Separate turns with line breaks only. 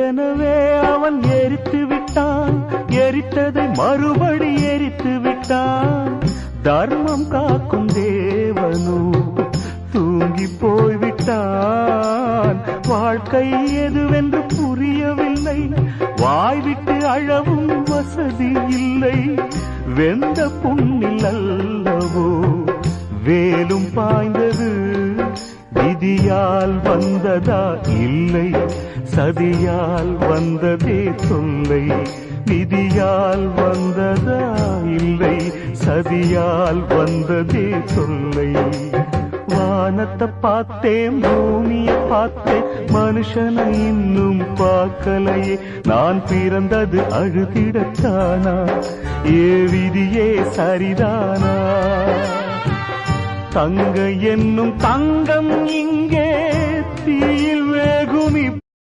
ஏற்கனவே அவன் எரித்து விட்டான், எரித்ததை மறுபடி எரித்து விட்டான். தர்மம் காக்கும் தேவனோ தூங்கி போய்விட்டான். வாழ்க்கை எதுவென்று புரியவில்லை, வாய்விட்டு அழவும் வசதி இல்லை. வெந்த புண்ணில் அல்லவோ வேலும் பாய்ந்தது, விதியால் வந்ததா இல்லை, சதியால் வந்ததே தொல்லை. விதியால் வந்ததா இல்லை, சதியால் வந்ததே தொல்லை. வானத்தை பார்த்தேன், பூமியை பார்த்தேன், மனுஷனை இன்னும் பார்க்கலையே. நான் பிறந்தது அழுதிடத்தானா, ஏ விதியே சரிதானா? தங்க என்னும் தங்கம் இங்கே தீயில் வேகும்.